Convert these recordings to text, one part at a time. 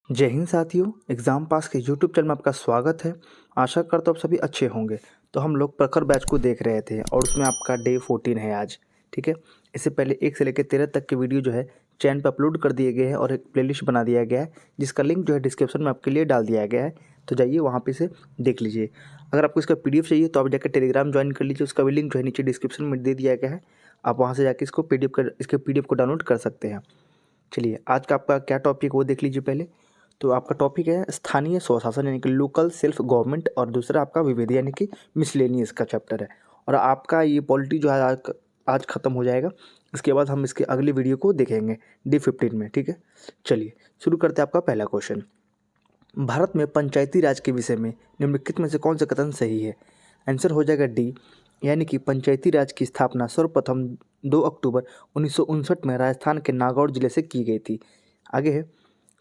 जय हिंद साथियों। Exam pass के यूट्यूब चैनल में आपका स्वागत है। आशा करता हूँ आप सभी अच्छे होंगे। तो हम लोग प्रखर बैच को देख रहे थे और उसमें आपका डे 14 है आज। ठीक है, इससे पहले 1 से लेकर 13 तक के वीडियो जो है चैनल पर अपलोड कर दिए गए हैं और एक प्लेलिस्ट बना दिया गया है जिसका लिंक जो है डिस्क्रिप्शन में आपके लिए डाल दिया गया है। तो जाइए वहाँ पे से देख लीजिए। अगर आपको इसका PDF चाहिए तो आप जाकर टेलीग्राम ज्वाइन कर लीजिए, उसका भी लिंक जो है नीचे डिस्क्रिप्शन में दे दिया गया है। आप वहाँ से जाकर इसके PDF को डाउनलोड कर सकते हैं। चलिए आज का आपका क्या टॉपिक वो देख लीजिए पहले। तो आपका टॉपिक है स्थानीय स्वशासन यानी कि लोकल सेल्फ गवर्नमेंट, और दूसरा आपका विविध यानी कि मिसलेनियस का चैप्टर है। और आपका ये पॉलिटी जो है आज ख़त्म हो जाएगा। इसके बाद हम इसके अगली वीडियो को देखेंगे D15 में। ठीक है, चलिए शुरू करते हैं। आपका पहला क्वेश्चन, भारत में पंचायती राज के विषय में निम्नलिखित में से कौन सा कथन सही है? आंसर हो जाएगा डी, यानी कि पंचायती राज की स्थापना सर्वप्रथम 2 अक्टूबर 1959 में राजस्थान के नागौर जिले से की गई थी। आगे है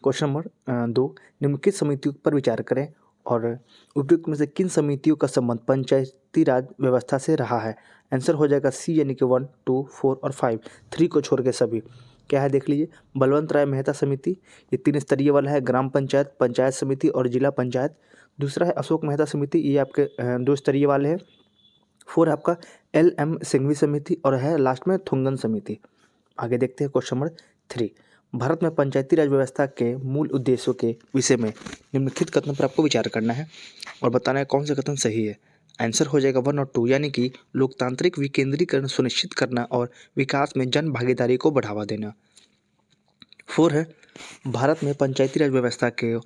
क्वेश्चन नंबर 2, निम्नलिखित समितियों पर विचार करें और उपयुक्त में से किन समितियों का संबंध पंचायती राज व्यवस्था से रहा है? आंसर हो जाएगा सी, यानी कि 1, 2, 4 और 5, 3 को छोड़ के सभी। क्या है देख लीजिए। बलवंत राय मेहता समिति, ये 3 स्तरीय वाला है, ग्राम पंचायत, पंचायत समिति और जिला पंचायत। दूसरा है अशोक मेहता समिति, ये आपके 2 स्तरीय वाले हैं। 4 है आपका LM सिंघवी समिति और है लास्ट में थुंगन समिति। आगे देखते हैं क्वेश्चन नंबर 3, भारत में पंचायती राज व्यवस्था के मूल उद्देश्यों के विषय में निम्नलिखित कथनों पर आपको विचार करना है और बताना है कौन सा कथन सही है। आंसर हो जाएगा 1 और 2, यानी कि लोकतांत्रिक विकेंद्रीकरण सुनिश्चित करना और विकास में जन भागीदारी को बढ़ावा देना। 4 है भारत में पंचायती राज व्यवस्था के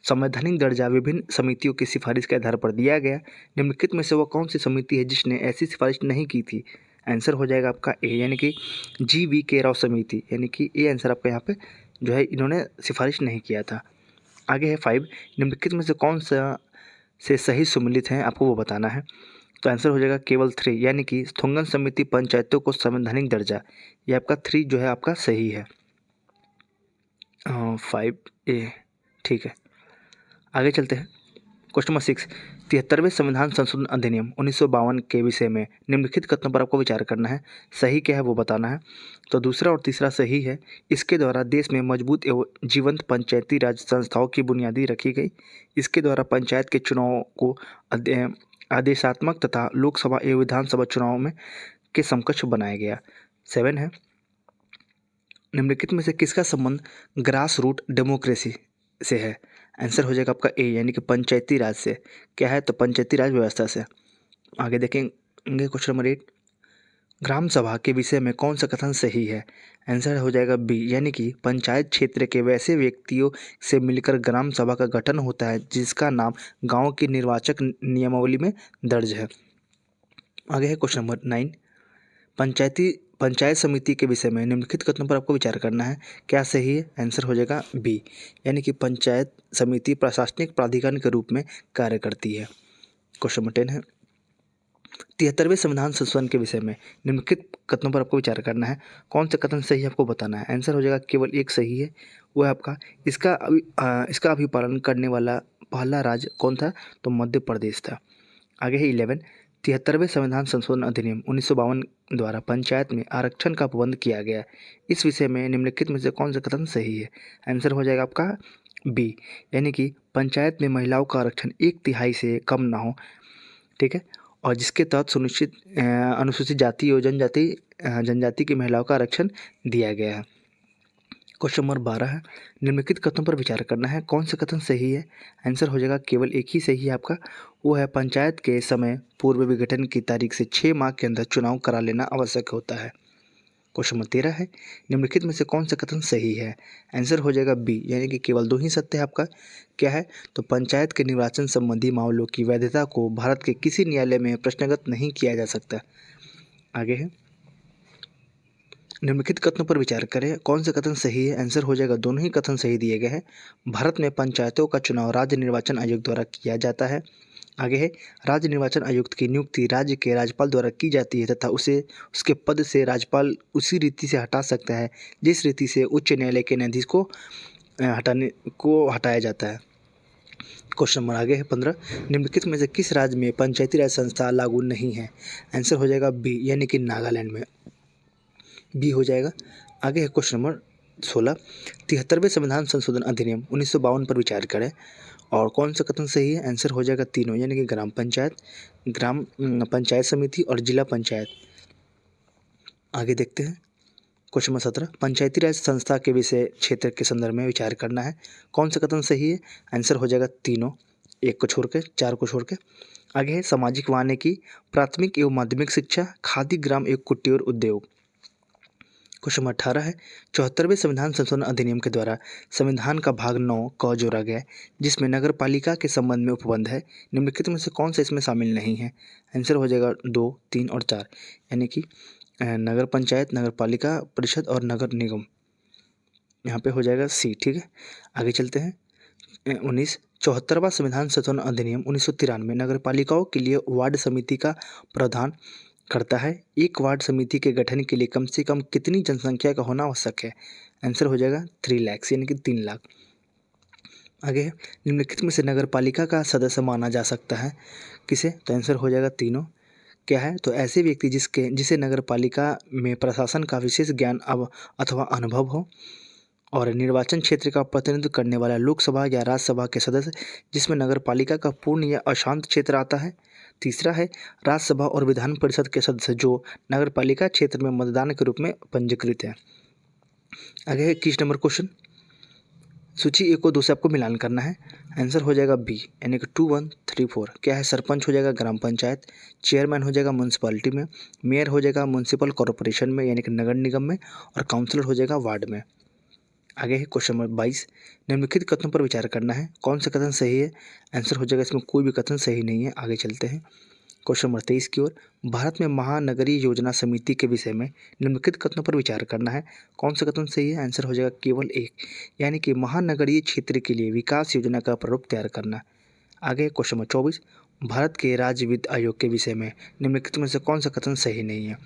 संवैधानिक दर्जा विभिन्न समितियों की सिफारिश के आधार पर दिया गया। निम्नलिखित में से वह कौन सी समिति है जिसने ऐसी सिफारिश नहीं की थी? आंसर हो जाएगा आपका ए, यानी कि GV राव समिति, यानी कि ए आंसर आपका यहाँ पे जो है इन्होंने सिफारिश नहीं किया था। आगे है 5, निम्नलिखित में से कौन सा से सही सम्मिलित हैं आपको वो बताना है। तो आंसर हो जाएगा केवल 3, यानी कि थुंगन समिति पंचायतों को संवैधानिक दर्जा, ये आपका 3 जो है आपका सही है। 5A, ठीक है। आगे चलते हैं। क्वेश्चन नंबर 6, 73वें संविधान संशोधन अधिनियम 1952 के विषय में निम्नलिखित कथनों पर आपको विचार करना है। सही क्या है वो बताना है। तो दूसरा और तीसरा सही है। इसके द्वारा देश में मजबूत एवं जीवंत पंचायती राज संस्थाओं की बुनियादी रखी गई। इसके द्वारा पंचायत के चुनाव को आदेशात्मक तथा लोकसभा एवं विधानसभा चुनाव में के समकक्ष बनाया गया। 7 है, निम्नलिखित में से किसका संबंध ग्रास रूट डेमोक्रेसी से है? आंसर हो जाएगा आपका ए, यानी कि पंचायती राज से। क्या है? तो पंचायती राज व्यवस्था से। आगे देखेंगे क्वेश्चन नंबर 8, ग्राम सभा के विषय में कौन सा कथन सही है? आंसर हो जाएगा बी, यानी कि पंचायत क्षेत्र के वैसे व्यक्तियों से मिलकर ग्राम सभा का गठन होता है जिसका नाम गांव की निर्वाचक नियमावली में दर्ज है। आगे है क्वेश्चन नंबर 9, पंचायत समिति के विषय में निम्नलिखित कथनों पर आपको विचार करना है। क्या सही है? आंसर हो जाएगा बी, यानी कि पंचायत समिति प्रशासनिक प्राधिकरण के रूप में कार्य करती है। क्वेश्चन नंबर 10 है, 73वें संविधान संशोधन के विषय में निम्नलिखित कथनों पर आपको विचार करना है। कौन सा कथन सही है आपको बताना है। आंसर हो जाएगा केवल एक सही है, वो है आपका इसका अभिपालन करने वाला पहला राज्य कौन था? तो मध्य प्रदेश था। आगे है 11, 73वें संविधान संशोधन अधिनियम 1952 द्वारा पंचायत में आरक्षण का प्रबंध किया गया। इस विषय में निम्नलिखित में से कौन सा कथन सही है? आंसर हो जाएगा आपका बी, यानी कि पंचायत में महिलाओं का आरक्षण 1/3 से कम ना हो। ठीक है, और जिसके तहत सुनिश्चित अनुसूचित जाति एवं जनजाति की महिलाओं का आरक्षण दिया गया है। क्वेश्चन नंबर 12 है, निम्नलिखित कथनों पर विचार करना है। कौन सा कथन सही है? आंसर हो जाएगा केवल एक ही सही है आपका, वो है पंचायत के समय पूर्व विघटन की तारीख से 6 माह के अंदर चुनाव करा लेना आवश्यक होता है। क्वेश्चन नंबर 13 है, निम्नलिखित में से कौन सा कथन सही है? आंसर हो जाएगा बी, यानी कि केवल 2 ही सत्य है आपका। क्या है? तो पंचायत के निर्वाचन संबंधी मामलों की वैधता को भारत के किसी न्यायालय में प्रश्नगत नहीं किया जा सकता। आगे है, निम्नलिखित कथनों पर विचार करें। कौन सा कथन सही है? आंसर हो जाएगा दोनों ही कथन सही दिए गए हैं। भारत में पंचायतों का चुनाव राज्य निर्वाचन आयोग द्वारा किया जाता है। आगे है, राज्य निर्वाचन आयुक्त की नियुक्ति राज्य के राज्यपाल द्वारा की जाती है तथा उसे उसके पद से राज्यपाल उसी रीति से हटा सकता है जिस रीति से उच्च न्यायालय के न्यायाधीश को हटाया जाता है। क्वेश्चन नंबर आगे है 15, निम्नलिखित में से किस राज्य में पंचायती राज संस्था लागू नहीं है? आंसर हो जाएगा बी, यानी कि नागालैंड में बी हो जाएगा। आगे है क्वेश्चन नंबर 16 73वें संविधान संशोधन अधिनियम 1952 पर विचार करें और कौन सा कथन सही है? आंसर हो जाएगा तीनों, यानी कि ग्राम पंचायत, ग्राम पंचायत समिति और जिला पंचायत। आगे देखते हैं क्वेश्चन नंबर 17 पंचायती राज संस्था के विषय क्षेत्र के संदर्भ में विचार करना है, कौन सा कथन सही है? आंसर हो जाएगा तीनों, एक को छोड़ के, चार को छोड़ के। आगे है सामाजिक वानिकी, प्राथमिक एवं माध्यमिक शिक्षा, खादी ग्राम एवं कुटीर उद्योग। क्वेश्चन नंबर 18 है 74वें संविधान संशोधन अधिनियम के द्वारा संविधान का भाग 9 क जोड़ा गया जिसमें नगर पालिका के संबंध में उपबंध है, निम्नलिखित में से कौन सा इसमें शामिल नहीं है? आंसर हो जाएगा 2, 3 और 4, यानी कि नगर पंचायत, नगर पालिका परिषद और नगर निगम। यहाँ पे हो जाएगा सी। ठीक है, आगे चलते हैं 19 74वां संविधान संशोधन अधिनियम 1993 नगर पालिकाओं के लिए वार्ड समिति का प्रावधान करता है। एक वार्ड समिति के गठन के लिए कम से कम कितनी जनसंख्या का होना आवश्यक है? आंसर हो जाएगा 3 लाख, यानी कि 3 लाख। आगे निम्नलिखित में से नगर पालिका का सदस्य माना जा सकता है किसे? तो आंसर हो जाएगा तीनों। क्या है? तो ऐसे व्यक्ति जिसे नगर पालिका में प्रशासन का विशेष ज्ञान अथवा अनुभव हो, और निर्वाचन क्षेत्र का प्रतिनिधित्व करने वाला लोकसभा या राज्यसभा के सदस्य जिसमें नगर पालिका का पूर्ण या अशांत क्षेत्र आता है। तीसरा है राज्यसभा और विधान परिषद के सदस्य जो नगर पालिका क्षेत्र में मतदान के रूप में पंजीकृत है। आगे है 21 नंबर क्वेश्चन, सूची 1 और 2 से आपको मिलान करना है। आंसर हो जाएगा बी, यानी कि 2, 1, 3, 4। क्या है? सरपंच हो जाएगा ग्राम पंचायत, चेयरमैन हो जाएगा म्यूनसिपालिटी में, मेयर हो जाएगा म्यूनसिपल कॉरपोरेशन में यानी कि नगर निगम में, और काउंसलर हो जाएगा वार्ड में। आगे है क्वेश्चन नंबर 22 निम्नलिखित कथनों पर विचार करना है, कौन सा कथन सही है? आंसर हो जाएगा इसमें कोई भी कथन सही नहीं है। आगे चलते हैं क्वेश्चन नंबर 23 की ओर, भारत में महानगरीय योजना समिति के विषय में निम्नलिखित कथनों पर विचार करना है, कौन सा कथन सही है? आंसर हो जाएगा केवल एक, यानी कि महानगरीय क्षेत्र के लिए विकास योजना का प्रारूप तैयार करना। आगे क्वेश्चन नंबर 24 भारत के राज्य वित्त आयोग के विषय में निम्नलिखित में से कौन सा कथन सही नहीं है?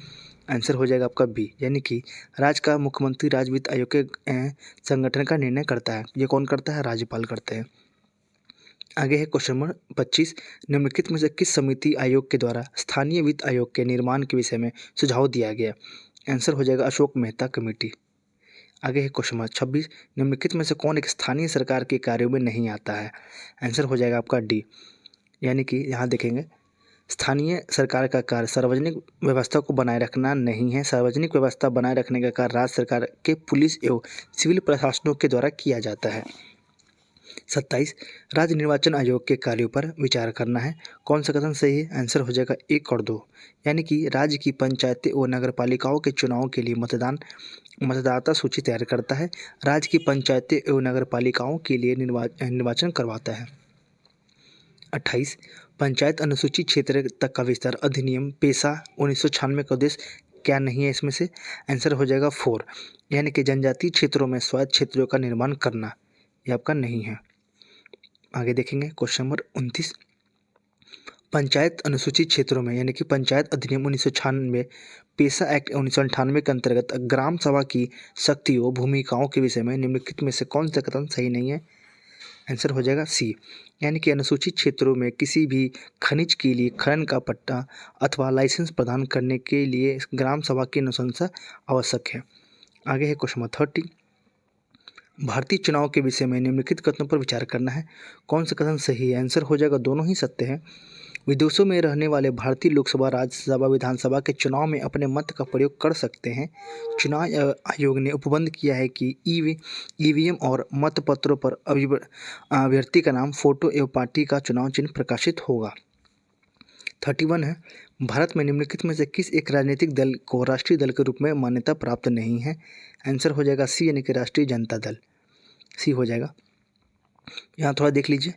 आंसर हो जाएगा आपका बी, यानी कि राज्य का मुख्यमंत्री राज्य वित्त आयोग के संगठन का निर्णय करता है। ये कौन करता है? राज्यपाल करते हैं। आगे है क्वेश्चन नंबर 25 निम्नलिखित में से किस समिति आयोग के द्वारा स्थानीय वित्त आयोग के निर्माण के विषय में सुझाव दिया गया? आंसर हो जाएगा अशोक मेहता कमेटी। आगे है क्वेश्चन नंबर 26 निम्नलिखित में से कौन एक स्थानीय सरकार के कार्यों में नहीं आता है? आंसर हो जाएगा आपका डी, यानी कि यहाँ देखेंगे स्थानीय सरकार का कार्य सार्वजनिक व्यवस्था को बनाए रखना नहीं है। सार्वजनिक व्यवस्था बनाए रखने का कार्य राज्य सरकार के पुलिस एवं सिविल प्रशासनों के द्वारा किया जाता है। 27 राज्य निर्वाचन आयोग के कार्यों पर विचार करना है, कौन सा कथन सही है? आंसर हो जाएगा 1 और 2, यानी कि राज्य की पंचायतें और नगर पालिकाओं के चुनाव के लिए मतदाता सूची तैयार करता है। राज्य की पंचायतें एवं नगर पालिकाओं के लिए निर्वाचन करवाता है। 28 पंचायत अनुसूचित क्षेत्र तक का विस्तार अधिनियम पेशा 1996 का उद्देश्य क्या नहीं है इसमें से? आंसर हो जाएगा 4, यानी कि जनजातीय क्षेत्रों में स्वायत्त क्षेत्रों का निर्माण करना, ये आपका नहीं है। आगे देखेंगे क्वेश्चन नंबर 29 पंचायत अनुसूचित क्षेत्रों में यानी कि पंचायत अधिनियम 1996 पेशा एक्ट 1998 के अंतर्गत ग्राम सभा की शक्तियों भूमिकाओं के विषय में निम्नलिखित में से कौन सा कथन सही नहीं है? आंसर हो जाएगा सी, यानी कि अनुसूचित क्षेत्रों में किसी भी खनिज के लिए खनन का पट्टा अथवा लाइसेंस प्रदान करने के लिए ग्राम सभा की अनुशंसा आवश्यक है। आगे है क्वेश्चन नंबर 30 भारतीय चुनाव के विषय में निम्नलिखित कथनों पर विचार करना है, कौन सा कथन सही है? आंसर हो जाएगा दोनों ही सत्य है। विदेशों में रहने वाले भारतीय लोकसभा राज्यसभा विधानसभा के चुनाव में अपने मत का प्रयोग कर सकते हैं। चुनाव आयोग ने उपबंध किया है कि ईवीएम और मतपत्रों पर अभ्यर्थी का नाम, फोटो एवं पार्टी का चुनाव चिन्ह प्रकाशित होगा। 31 है भारत में निम्नलिखित में से किस एक राजनीतिक दल को राष्ट्रीय दल के रूप में मान्यता प्राप्त नहीं है? आंसर हो जाएगा सी, यानी कि राष्ट्रीय जनता दल, सी हो जाएगा। यहाँ थोड़ा देख लीजिए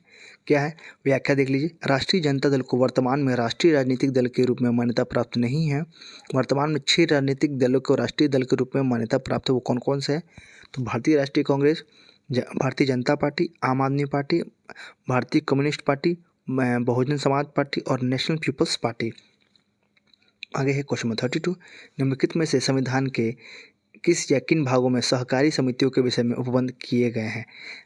क्या है, व्याख्या देख लीजिए। राष्ट्रीय जनता दल को वर्तमान में राष्ट्रीय राजनीतिक दल के रूप में मान्यता प्राप्त नहीं है। वर्तमान में 6 राजनीतिक दलों को राष्ट्रीय दल के रूप में मान्यता प्राप्त है, वो कौन कौन से है? तो भारतीय राष्ट्रीय कांग्रेस, भारतीय जनता पार्टी, आम आदमी पार्टी, भारतीय communist party, Bahujan Samaj party और नेशनल पीपल्स पार्टी। आगे है क्वेश्चन नंबर 32 निम्नलिखित में से संविधान के किस या किन भागों में सहकारी समितियों के विषय में उपबंध किए गए हैं?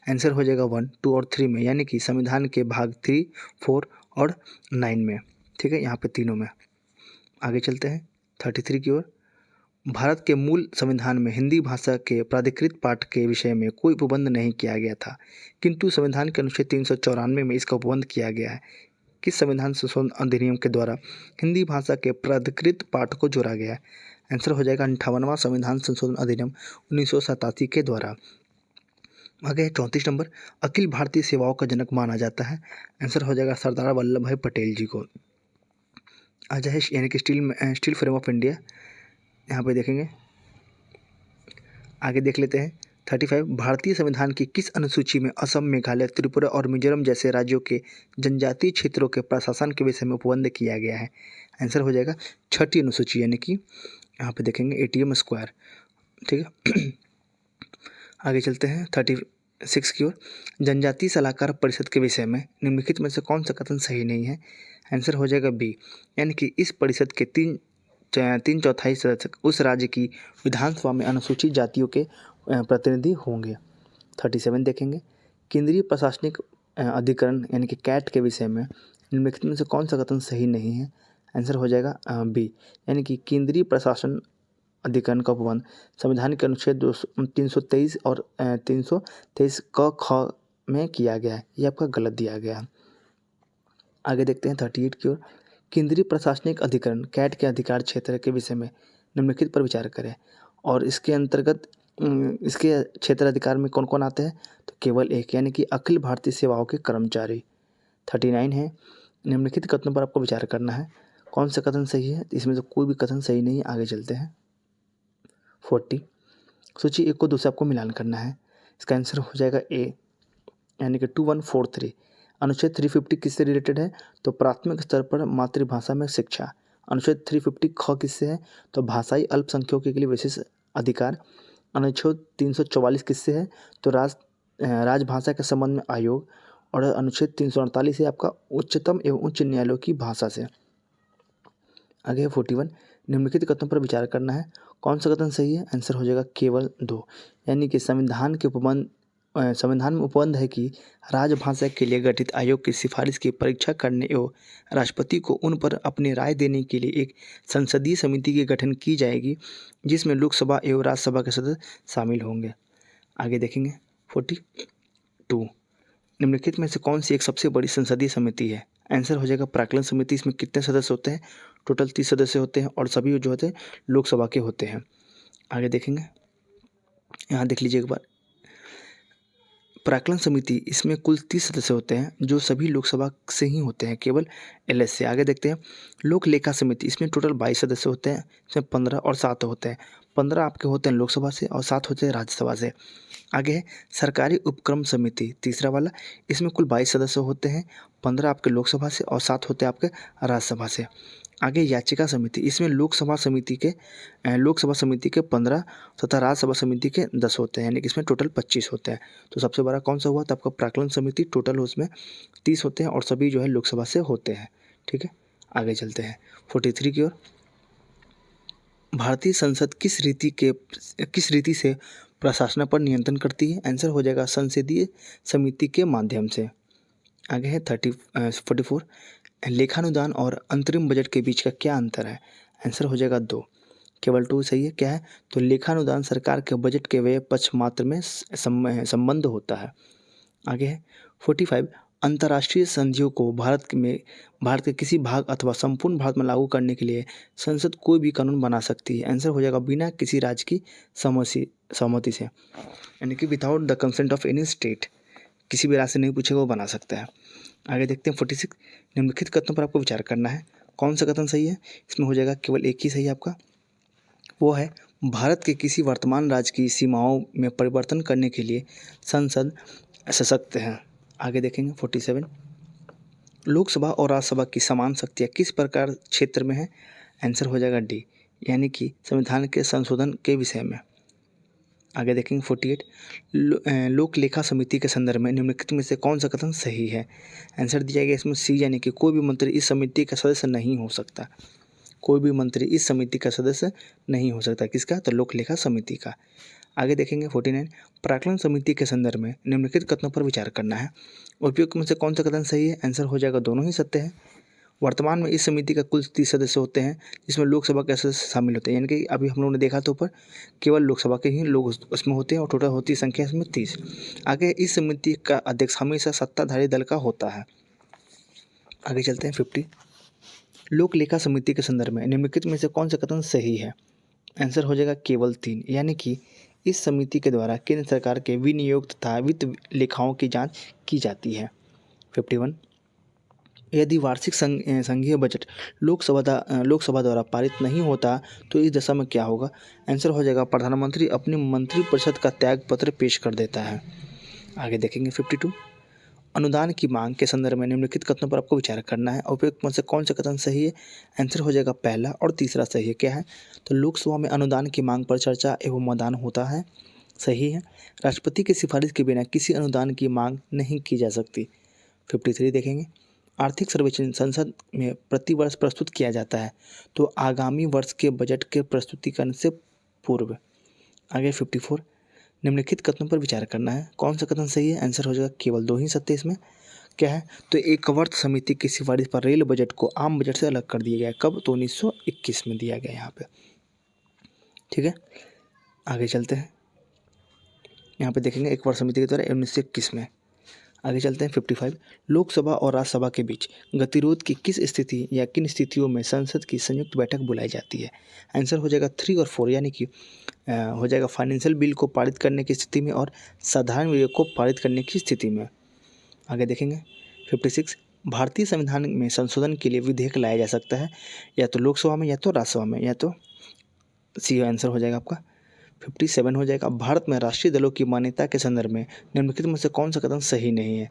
आंसर हो जाएगा 1, 2 और 3 में, यानी कि संविधान के भाग 3, 4 और 9 में। ठीक है, यहाँ पे तीनों में। आगे चलते हैं 33 की ओर। भारत के मूल संविधान में हिंदी भाषा के प्राधिकृत पाठ के विषय में कोई उपबंध नहीं किया गया था, किंतु संविधान के अनुच्छेद 394 में इसका उपबंध किया गया है। किस संविधान संशोधन अधिनियम के द्वारा हिंदी भाषा के प्राधिकृत पाठ को जोड़ा गया है? आंसर हो जाएगा 58वां संविधान संशोधन अधिनियम 1987 के द्वारा। आगे 34 नंबर, अखिल भारतीय सेवाओं का जनक माना जाता है। आंसर हो जाएगा सरदार वल्लभ भाई पटेल जी को। आ जाए यानी कि स्टील फ्रेम ऑफ इंडिया, यहाँ पे देखेंगे। आगे देख लेते हैं 35, भारतीय संविधान की किस अनुसूची में असम, मेघालय, त्रिपुरा और मिजोरम जैसे राज्यों के जनजातीय क्षेत्रों के प्रशासन के विषय में उपबंध किया गया है? आंसर हो जाएगा 6ठी अनुसूची, यानी कि यहाँ पे देखेंगे ATM स्क्वायर। ठीक है, आगे चलते हैं 36 की ओर। जनजातीय सलाहकार परिषद के विषय में निम्नलिखित में से कौन सा कथन सही नहीं है? आंसर हो जाएगा B, यानी कि इस परिषद के तीन चौथाई सदस्य उस राज्य की विधानसभा में अनुसूचित जातियों के प्रतिनिधि होंगे। 37 देखेंगे, केंद्रीय प्रशासनिक अधिकरण यानी कि कैट के विषय में निम्नलिखित में से कौन सा कथन सही नहीं है? आंसर हो जाएगा B, यानी कि केंद्रीय प्रशासन अधिकरण का उपबंध संविधान के अनुच्छेद 323 और 323 क ख में किया गया है। ये आपका गलत दिया गया है। आगे देखते हैं 38 की ओर। केंद्रीय प्रशासनिक अधिकरण कैट के अधिकार क्षेत्र के विषय में निम्नलिखित पर विचार करें, और इसके अंतर्गत इसके क्षेत्र अधिकार में कौन कौन आते हैं? तो केवल एक, यानी कि अखिल भारतीय सेवाओं के कर्मचारी। 39 है, निम्नलिखित कथनों पर आपको विचार करना है, कौन सा कथन सही है? इसमें से कोई भी कथन सही नहीं है। आगे चलते हैं 40, सूची एक को दूसरे आपको मिलान करना है। इसका आंसर हो जाएगा A, यानी कि 2143। अनुच्छेद 350 किससे रिलेटेड है? तो प्राथमिक स्तर पर मातृभाषा में शिक्षा। अनुच्छेद 350 ख किससे है? तो भाषाई अल्पसंख्यकों के लिए विशेष अधिकार। अनुच्छेद 344 किससे है? तो राजभाषा के संबंध में आयोग। और अनुच्छेद 348 है आपका उच्चतम एवं उच्च न्यायालयों की भाषा से। आगे 41, निम्नलिखित कथनों पर विचार करना है, कौन सा कथन सही है? आंसर हो जाएगा केवल 2, यानी कि संविधान में उपबंध है कि राजभाषा के लिए गठित आयोग की सिफारिश की परीक्षा करने एवं राष्ट्रपति को उन पर अपनी राय देने के लिए एक संसदीय समिति के गठन की जाएगी, जिसमें लोकसभा एवं राज्यसभा के सदस्य शामिल होंगे। आगे देखेंगे 42, निम्नलिखित में से कौन सी एक सबसे बड़ी संसदीय समिति है? आंसर हो जाएगा प्राक्कलन समिति। इसमें कितने सदस्य होते हैं? टोटल 30 सदस्य होते हैं, और सभी जो होते हैं लोकसभा के होते हैं। आगे देखेंगे, यहाँ देख लीजिए एक बार, प्राक्कलन समिति इसमें कुल 30 सदस्य होते हैं, जो सभी लोकसभा से ही होते हैं, केवल LS से। आगे देखते हैं लोक लेखा समिति, इसमें टोटल 22 सदस्य होते हैं, इसमें 15 और 7 होते हैं। 15 आपके होते हैं लोकसभा से और 7 होते हैं राज्यसभा से। आगे है सरकारी उपक्रम समिति, तीसरा वाला, इसमें कुल 22 सदस्य होते हैं, 15 आपके लोकसभा से और 7 होते हैं आपके राज्यसभा से। आगे याचिका समिति, इसमें लोकसभा समिति के 15 तथा राज्यसभा समिति के 10 होते हैं, यानी कि इसमें टोटल 25 होते हैं। तो सबसे बड़ा कौन सा हुआ? तो आपका प्राक्कलन समिति, टोटल उसमें 30 होते हैं और सभी जो है लोकसभा से होते हैं। ठीक है, आगे चलते हैं 43 की ओर। भारतीय संसद किस रीति से प्रशासन पर नियंत्रण करती है? आंसर हो जाएगा संसदीय समिति के माध्यम से। आगे है 44, लेखानुदान और अंतरिम बजट के बीच का क्या अंतर है? आंसर हो जाएगा 2, केवल 2 सही है। क्या है? तो लेखानुदान सरकार के बजट के व्यय पक्ष मात्र में संबंध होता है। आगे है 45, अंतर्राष्ट्रीय संधियों को भारत के किसी भाग अथवा संपूर्ण भारत में लागू करने के लिए संसद कोई भी कानून बना सकती है। आंसर हो जाएगा बिना किसी राज्य की सहमति से, यानी कि without the consent of any state, किसी भी राज्य से नहीं पूछेगा वो बना सकता है। आगे देखते हैं 46, निम्नलिखित कथनों पर आपको विचार करना है, कौन सा कथन सही है? इसमें हो जाएगा केवल एक ही सही है आपका, वो है भारत के किसी वर्तमान राज्य की सीमाओं में परिवर्तन करने के लिए संसद सशक्त है। आगे देखेंगे 47, लोकसभा और राज्यसभा की समान शक्तियाँ किस प्रकार क्षेत्र में है? आंसर हो जाएगा D, यानी कि संविधान के संशोधन के विषय में। आगे देखेंगे 48, लोक लेखा समिति के संदर्भ में निम्नलिखित में से कौन सा कथन सही है? आंसर दिया गया इसमें C, यानी कि कोई भी मंत्री इस समिति का सदस्य नहीं हो सकता। कोई भी मंत्री इस समिति का सदस्य नहीं हो सकता। किसका? तो लोक लेखा समिति का। आगे देखेंगे 49, प्राक्कलन समिति के संदर्भ में निम्नलिखित कथनों पर विचार करना है, उपयुक्त में से कौन सा कथन सही है? आंसर हो जाएगा दोनों ही सत्य है। वर्तमान में इस समिति का कुल 30 सदस्य होते हैं, जिसमें लोकसभा के सदस्य शामिल होते हैं। यानी कि अभी हम लोगों ने देखा था ऊपर, केवल लोकसभा के ही लोग उसमें होते हैं और टोटल होती संख्या इसमें 30। आगे इस समिति का अध्यक्ष हमेशा सत्ताधारी दल का होता है। आगे चलते हैं 50। लोक लेखा समिति के संदर्भ में निम्नलिखित में से कौन सा कथन सही है? आंसर हो जाएगा केवल 3। यानी कि इस समिति के द्वारा केंद्र सरकार के विनियोग तथा वित्त लेखाओं की जांच की जाती है। 51। यदि वार्षिक संघीय बजट लोकसभा द्वारा पारित नहीं होता तो इस दशा में क्या होगा? आंसर हो जाएगा प्रधानमंत्री अपनी मंत्रिपरिषद का त्याग पत्र पेश कर देता है। आगे देखेंगे 52। अनुदान की मांग के संदर्भ में निम्नलिखित कथनों पर आपको विचार करना है। उपयुक्त में से कौन सा कथन सही है? आंसर हो जाएगा पहला और तीसरा सही है। क्या है? तो लोकसभा में अनुदान की मांग पर चर्चा एवं मतदान होता है, सही है। राष्ट्रपति की सिफारिश के बिना किसी अनुदान की मांग नहीं की जा सकती। 53 देखेंगे। आर्थिक सर्वेक्षण संसद में प्रतिवर्ष प्रस्तुत किया जाता है, तो आगामी वर्ष के बजट के प्रस्तुतिकरण से पूर्व। आगे 54। निम्नलिखित कथनों पर विचार करना है। कौन सा कथन सही है? आंसर हो जाएगा केवल 2 ही सत्य इसमें। क्या है? तो एकवर्ष समिति की सिफारिश पर रेल बजट को आम बजट से अलग कर दिया गया। कब? तो 1921 में दिया गया यहाँ पे। ठीक है, आगे चलते हैं। यहाँ पे देखेंगे एकवर्ष समिति के द्वारा 1921 में। आगे चलते हैं 55। लोकसभा और राज्यसभा के बीच गतिरोध की किस स्थिति या किन स्थितियों में संसद की संयुक्त बैठक बुलाई जाती है? आंसर हो जाएगा 3 और 4। यानी कि हो जाएगा फाइनेंशियल बिल को पारित करने की स्थिति में और साधारण विधेयक को पारित करने की स्थिति में। आगे देखेंगे 56। भारतीय संविधान में संशोधन के लिए विधेयक लाया जा सकता है या तो लोकसभा में या तो राज्यसभा में, या तो सी आंसर हो जाएगा आपका। 57 हो जाएगा। भारत में राष्ट्रीय दलों की मान्यता के संदर्भ में निम्नलिखित में से कौन सा कथन सही नहीं है?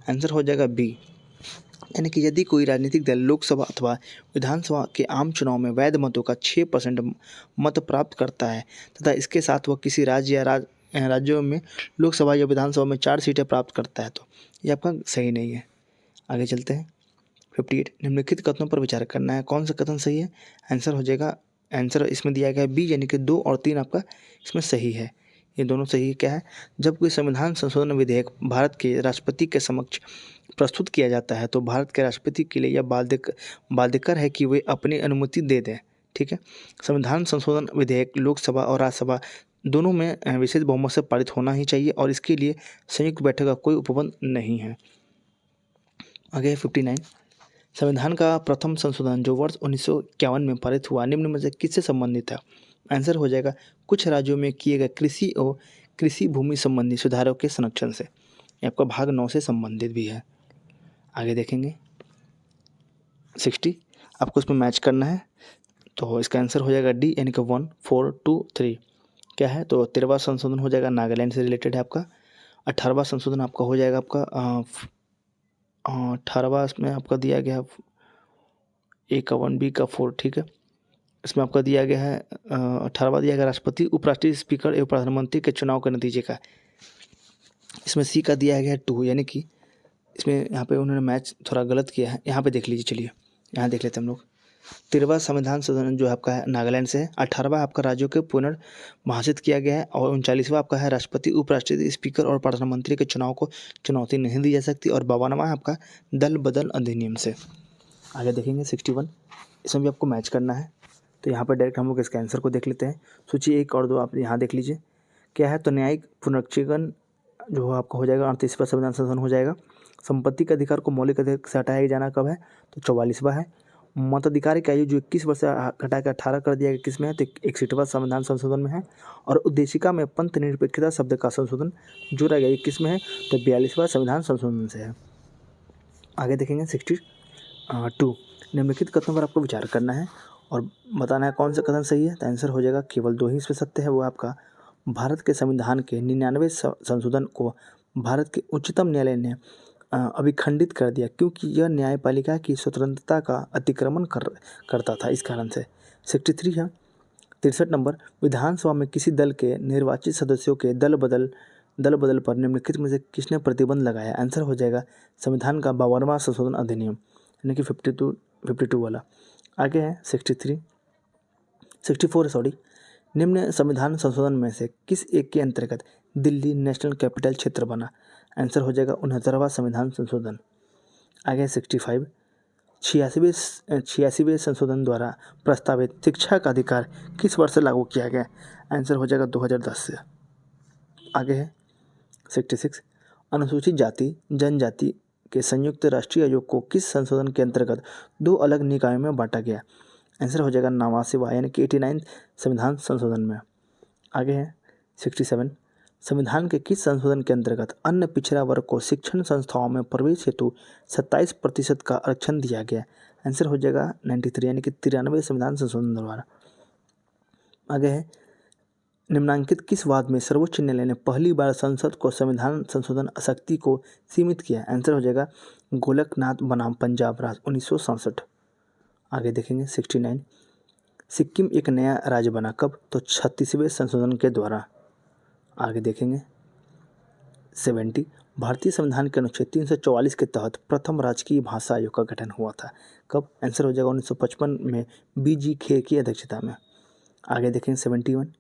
आंसर हो जाएगा बी। यानी कि यदि कोई राजनीतिक दल लोकसभा अथवा विधानसभा के आम चुनाव में वैध मतों का 6% मत प्राप्त करता है तथा इसके साथ वह किसी राज्य या राज्यों में लोकसभा या विधानसभा में 4 सीटें प्राप्त करता है, तो ये आपका सही नहीं है। आगे चलते हैं 58। निम्नलिखित कथनों पर विचार करना है। कौन सा कथन सही है? आंसर हो जाएगा, आंसर इसमें दिया गया है बी, यानी कि 2 और 3 आपका इसमें सही है। ये दोनों सही है। क्या है? जब कोई संविधान संशोधन विधेयक भारत के राष्ट्रपति के समक्ष प्रस्तुत किया जाता है तो भारत के राष्ट्रपति के लिए यह बाध्यकर है कि वे अपनी अनुमति दे दें। ठीक है, संविधान संशोधन विधेयक लोकसभा और राज्यसभा दोनों में विशेष बहुमत से पारित होना ही चाहिए और इसके लिए संयुक्त बैठक का कोई उपबंध नहीं है। आगे 59। संविधान का प्रथम संशोधन जो वर्ष 1951 में पारित हुआ निम्न में से किससे संबंधित है? आंसर हो जाएगा कुछ राज्यों में किए गए कृषि और कृषि भूमि संबंधी सुधारों के संरक्षण से। ये आपका भाग 9 से संबंधित भी है। आगे देखेंगे 60। आपको इसमें मैच करना है, तो इसका आंसर हो जाएगा डी, यानी कि 1, 4, 2, 3। क्या है? तो 13वां संशोधन हो जाएगा नागालैंड से रिलेटेड है आपका। 18वां संशोधन आपका हो जाएगा आपका 18वां इसमें आपका दिया गया ए का 1, बी का 4। ठीक है, इसमें आपका दिया गया है 18वां दिया गया राष्ट्रपति उपराष्ट्रपति स्पीकर एवं प्रधानमंत्री के चुनाव के नतीजे का। इसमें सी का दिया गया है 2, यानी कि इसमें यहाँ पे उन्होंने मैच थोड़ा गलत किया है। यहाँ पे देख लीजिए, चलिए यहाँ देख लेते हैं हम लोग। 13वां संविधान संशोधन जो आपका है नागालैंड से है। 18वां आपका राज्यों के पुनर्महासित किया गया है और 39वां आपका है राष्ट्रपति उपराष्ट्रपति स्पीकर और प्रधानमंत्री के चुनाव को चुनौती नहीं दी जा सकती और 52वां है आपका दल बदल अधिनियम से। आगे देखेंगे 61। इसमें भी आपको मैच करना है, तो यहाँ पर डायरेक्ट हम लोग इसके आंसर को देख लेते हैं। सूची 1 और 2 आप यहाँ देख लीजिए। क्या है? तो न्यायिक पुनरीक्षण जो आपका हो जाएगा 38वां संविधान संशोधन हो जाएगा। संपत्ति के अधिकार को मौलिक अधिकार से हटाया जाना कब है? तो 44वां है। मताधिकार की आयु जो 21 वर्ष से घटा के 18 कर दिया गया, किसमें है? तो 61वां संविधान संशोधन में है। और उद्देशिका में पंथ निरपेक्षता शब्द का संशोधन जोड़ा गया, किसमें है? तो 42वां संविधान संशोधन से है। आगे देखेंगे 62। निम्नलिखित कथनों पर आपको विचार करना है और बताना है कौन सा कथन सही है। तो आंसर हो जाएगा केवल 2 ही इसमें सत्य है, वो आपका भारत के संविधान के 99वें संशोधन को भारत के उच्चतम न्यायालय ने अभिखंडित कर दिया क्योंकि यह न्यायपालिका की स्वतंत्रता का अतिक्रमण करता था, इस कारण से। 63 है 63 नंबर। विधानसभा में किसी दल के निर्वाचित सदस्यों के दल बदल पर निम्नलिखित में से किसने प्रतिबंध लगाया? आंसर हो जाएगा संविधान का 52वां संशोधन अधिनियम, यानी कि 52 वाला। आगे है 64 निम्न संविधान संशोधन में से किस एक के अंतर्गत दिल्ली नेशनल कैपिटल क्षेत्र बना? आंसर हो जाएगा 69वां संविधान संशोधन। आगे 65। छियासीवें संशोधन द्वारा प्रस्तावित शिक्षा का अधिकार किस वर्ष से लागू किया गया? आंसर हो जाएगा 2010 से। आगे है 66, अनुसूचित जाति जनजाति के संयुक्त राष्ट्रीय आयोग को किस संशोधन के अंतर्गत 2 अलग निकायों में बांटा गया? आंसर हो जाएगा 89वां यानी कि 89 संविधान संशोधन में। आगे है 67, संविधान के किस संशोधन के अंतर्गत अन्य पिछड़ा वर्ग को शिक्षण संस्थाओं में प्रवेश हेतु 27% का आरक्षण दिया गया? आंसर हो जाएगा 93 यानी कि 93 संविधान संशोधन द्वारा। आगे है निम्नांकित किस वाद में सर्वोच्च न्यायालय ने पहली बार संसद को संविधान संशोधन शक्ति को सीमित किया? आंसर हो जाएगा गोलकनाथ बनाम पंजाब राज्य 1967। आगे देखेंगे 69, सिक्किम एक नया राज्य बना कब? तो 36वें संशोधन के द्वारा। आगे देखेंगे 70, भारतीय संविधान के अनुच्छेद 344 के तहत प्रथम राजकीय भाषा आयोग का गठन हुआ था कब? आंसर हो जाएगा 1955 में BG खेर की अध्यक्षता में। आगे देखेंगे 71,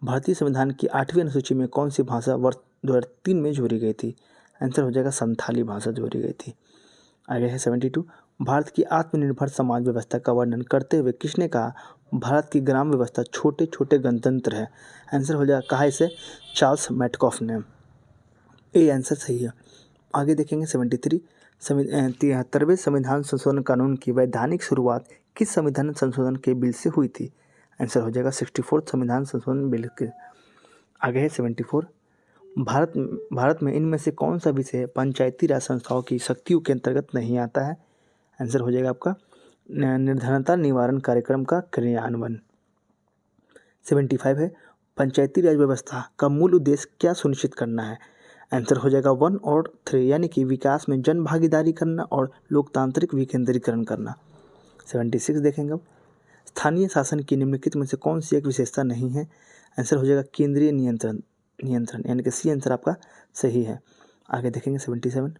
भारतीय संविधान की 8वीं अनुसूची में कौन सी भाषा वर्ष 2003 में जोड़ी गई थी? आंसर हो जाएगा संथाली भाषा जोड़ी गई थी। आगे है 72, भारत की आत्मनिर्भर समाज व्यवस्था का वर्णन करते हुए किसने कहा भारत की ग्राम व्यवस्था छोटे छोटे गणतंत्र है? आंसर हो जाएगा कहा इसे? चार्ल्स मैटकॉफ ने। ये आंसर सही है। आगे देखेंगे 73, 73वें संविधान संशोधन कानून की वैधानिक शुरुआत किस संविधान संशोधन के बिल से हुई थी? आंसर हो जाएगा 64 संविधान संशोधन बिल के। आगे है 74, भारत में इनमें से कौन सा विषय पंचायती राज संस्थाओं की शक्तियों के अंतर्गत नहीं आता है? आंसर हो जाएगा आपका निर्धनता निवारण कार्यक्रम का क्रियान्वयन। 75 है, पंचायती राज व्यवस्था का मूल उद्देश्य क्या सुनिश्चित करना है? आंसर हो जाएगा 1 और 3 यानी कि विकास में जन भागीदारी करना और लोकतांत्रिक विकेंद्रीकरण करना। 76 देखेंगे अब, स्थानीय शासन की निम्नलिखित में से कौन सी एक विशेषता नहीं है? आंसर हो जाएगा केंद्रीय नियंत्रण यानी कि सी आंसर आपका सही है। आगे देखेंगे 77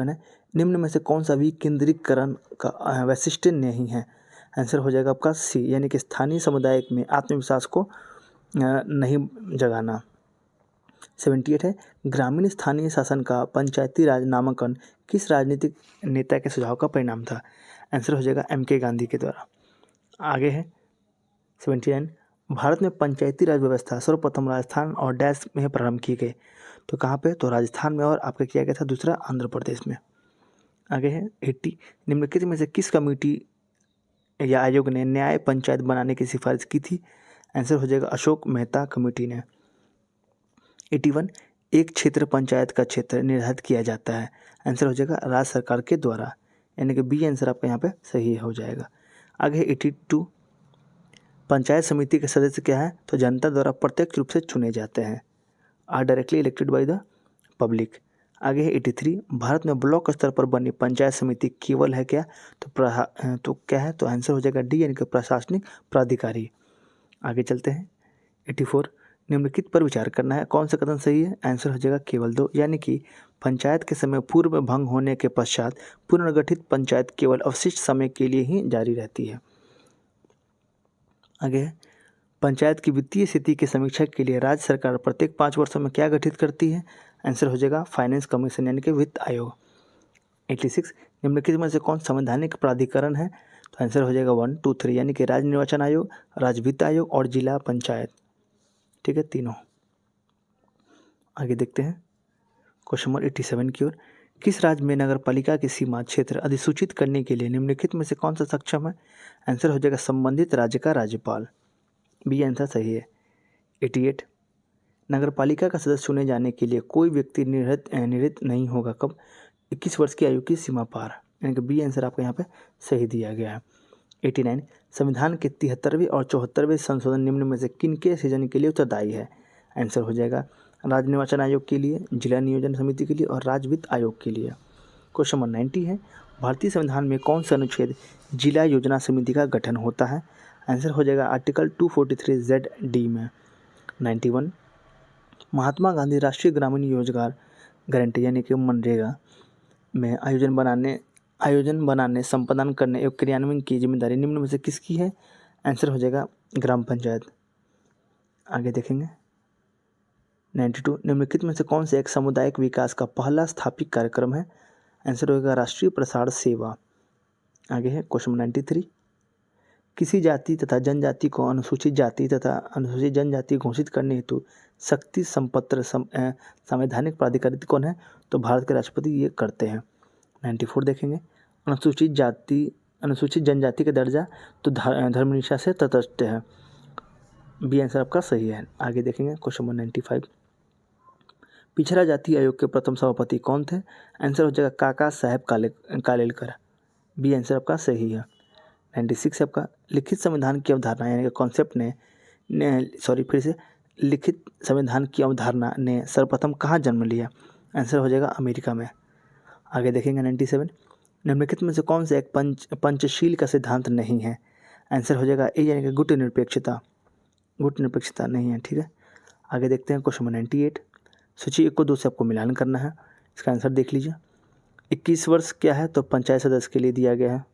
है, निम्न में से कौन सा विकेंद्रीकरण का वैशिष्ट्य नहीं है? आंसर हो जाएगा आपका सी यानी कि स्थानीय समुदाय में आत्मविश्वास को नहीं जगाना। 78 है, ग्रामीण स्थानीय शासन का पंचायती राज नामांकन किस राजनीतिक नेता के सुझाव का परिणाम था? आंसर हो जाएगा MK गांधी के द्वारा। आगे है 79, भारत में पंचायती राज व्यवस्था सर्वप्रथम राजस्थान और डैश में प्रारंभ की गई, तो कहाँ पे? तो राजस्थान में, और आपका किया गया था दूसरा आंध्र प्रदेश में। आगे है 80, निम्नलिखित में से किस कमेटी या आयोग ने न्याय पंचायत बनाने की सिफारिश की थी? आंसर हो जाएगा अशोक मेहता कमेटी ने। 81, एक क्षेत्र पंचायत का क्षेत्र निर्धारित किया जाता है? आंसर हो जाएगा राज्य सरकार के द्वारा यानी कि बी आंसर आपका यहाँ पे सही हो जाएगा। आगे 82, पंचायत समिति के सदस्य क्या है? तो जनता द्वारा प्रत्यक्ष रूप से चुने जाते हैं, are directly elected by the public. आगे है 83, भारत में ब्लॉक स्तर पर बनी पंचायत समिति केवल है क्या? तो क्या है? तो आंसर हो जाएगा डी यानी कि प्रशासनिक प्राधिकारी। आगे चलते हैं 84, निम्नलिखित पर विचार करना है, कौन सा कथन सही है? आंसर हो जाएगा केवल 2 यानी कि पंचायत के समय पूर्व में भंग होने के पश्चात पुनर्गठित पंचायत केवल अवशिष्ट समय के लिए ही जारी रहती है। आगे पंचायत की वित्तीय स्थिति की समीक्षा के लिए राज्य सरकार प्रत्येक 5 वर्षों में क्या गठित करती है? आंसर हो जाएगा फाइनेंस कमीशन यानी कि वित्त आयोग। 86, निम्नलिखित में से कौन संवैधानिक प्राधिकरण है? तो आंसर हो जाएगा 1, 2, 3 यानी कि राज्य निर्वाचन आयोग, राज्य वित्त आयोग और जिला पंचायत। ठीक है, तीनों। आगे देखते हैं क्वेश्चन नंबर 87 की ओर, किस राज्य में नगर पालिका की सीमा क्षेत्र अधिसूचित करने के लिए निम्नलिखित में से कौन सा सक्षम है? आंसर हो जाएगा संबंधित राज्य का राज्यपाल, बी आंसर सही है। 88, नगर पालिका का सदस्य चुने जाने के लिए कोई व्यक्ति निरस्त नहीं होगा कब? 21 वर्ष की आयु की सीमा पार, यानी कि बी आंसर आपका यहाँ पे सही दिया गया है। 89, संविधान के 73वें और 74वें संशोधन निम्न में से किन के सृजन के लिए उत्तरदायी है? आंसर हो जाएगा राज्य निर्वाचन आयोग के लिए, जिला नियोजन समिति के लिए और राज्य वित्त आयोग के लिए। क्वेश्चन नंबर 90 है, भारतीय संविधान में कौन सा अनुच्छेद जिला योजना समिति का गठन होता है? आंसर हो जाएगा आर्टिकल 243Z(d) में। 91, महात्मा गांधी राष्ट्रीय ग्रामीण रोजगार गारंटी यानी कि मनरेगा में आयोजन बनाने संपादन करने एवं क्रियान्वयन की जिम्मेदारी निम्न में से किसकी है? आंसर हो जाएगा ग्राम पंचायत। आगे देखेंगे 92, निम्नलिखित में से कौन से एक सामुदायिक विकास का पहला स्थापित कार्यक्रम है? आंसर होगा राष्ट्रीय प्रसारण सेवा। आगे है क्वेश्चन 93, किसी जाति तथा जनजाति को अनुसूचित जाति तथा अनुसूचित जनजाति घोषित करने हेतु शक्ति संपत्र संवैधानिक प्राधिकृत कौन है? तो भारत के राष्ट्रपति ये करते हैं। 94 देखेंगे, अनुसूचित जनजाति का दर्जा तो धर्मनिष्ठा से तटस्थ है। बी आंसर आपका सही है। आगे देखेंगे क्वेश्चन नंबर 95, पिछड़ा जाति आयोग के प्रथम सभापति कौन थे? आंसर हो जाएगा काका साहेब कालेलकर। बी आंसर आपका सही है। 96 आपका, लिखित संविधान की अवधारणा यानी कि कॉन्सेप्ट लिखित संविधान की अवधारणा ने सर्वप्रथम कहाँ जन्म लिया? आंसर हो जाएगा अमेरिका में। आगे देखेंगे 97, निम्नलिखित में से कौन सा एक पंचशील का सिद्धांत नहीं है? आंसर हो जाएगा ए यानी कि गुट निरपेक्षता नहीं है। ठीक है, आगे देखते हैं क्वेश्चन नंबर 98, सूची 1 को 2 से आपको मिलान करना है। इसका आंसर देख लीजिए। 21 वर्ष क्या है? तो पंचायत सदस्य के लिए दिया गया है।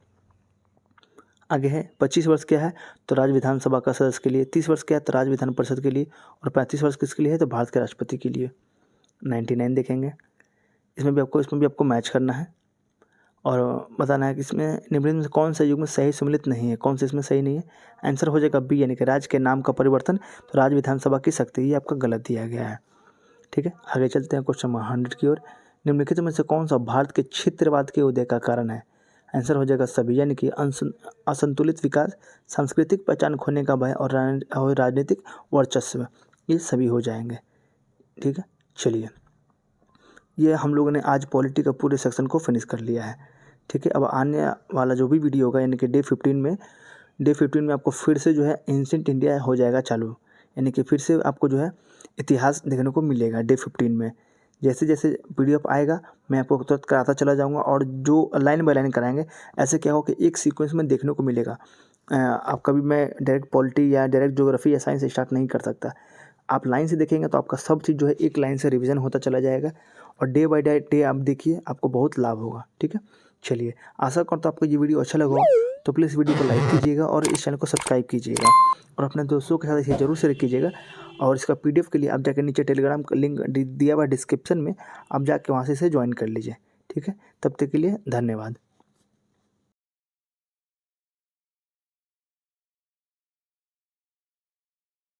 आगे है 25 वर्ष क्या है? तो राज्य विधानसभा का सदस्य के लिए। 30 वर्ष क्या है? तो राज्य विधान परिषद के लिए। और 35 वर्ष किसके लिए है? तो भारत के राष्ट्रपति के लिए। 99 देखेंगे, इसमें भी आपको मैच करना है और बताना है कि इसमें निम्नलिखित में से कौन सा युग्म सही सम्मिलित नहीं है, कौन सा इसमें सही नहीं है। आंसर हो जाएगा बी यानी कि राज्य के नाम का परिवर्तन, तो राज्य विधानसभा की शक्ति, ये आपका गलत दिया गया है। ठीक है, आगे चलते हैं क्वेश्चन 100 की ओर। निम्नलिखित में से कौन सा भारत के क्षेत्रवाद के उदय का कारण है? आंसर हो जाएगा सभी, यानी कि असंतुलित विकास, सांस्कृतिक पहचान खोने का भय और राजनीतिक वर्चस्व, ये सभी हो जाएंगे। ठीक है, चलिए ये हम लोगों ने आज पॉलिटी का पूरे सेक्शन को फिनिश कर लिया है। ठीक है, अब आने वाला जो भी वीडियो होगा यानी कि डे 15 में आपको फिर से जो है एंशिएंट इंडिया हो जाएगा चालू, यानी कि फिर से आपको जो है इतिहास देखने को मिलेगा डे 15 में। जैसे जैसे PDF आएगा मैं आपको तुरंत कराता चला जाऊंगा और जो लाइन बाय लाइन कराएंगे, ऐसे क्या हो कि एक सीक्वेंस में देखने को मिलेगा। आप कभी मैं डायरेक्ट पॉलिटी या डायरेक्ट ज्योग्राफी या साइंस स्टार्ट नहीं कर सकता। आप लाइन से देखेंगे तो आपका सब चीज़ जो है एक लाइन से रिवीजन होता चला जाएगा और डे बाय डे आप देखिए, आपको बहुत लाभ होगा। ठीक है, चलिए आशा करता हूँ आपको ये वीडियो अच्छा लगा, तो प्लीज़ वीडियो को लाइक कीजिएगा और इस चैनल को सब्सक्राइब कीजिएगा और अपने दोस्तों के साथ इसे जरूर शेयर कीजिएगा। और इसका PDF के लिए आप जाकर नीचे टेलीग्राम का लिंक दिया हुआ डिस्क्रिप्शन में, आप जाके वहाँ से इसे ज्वाइन कर लीजिए। ठीक है, तब तक के लिए धन्यवाद।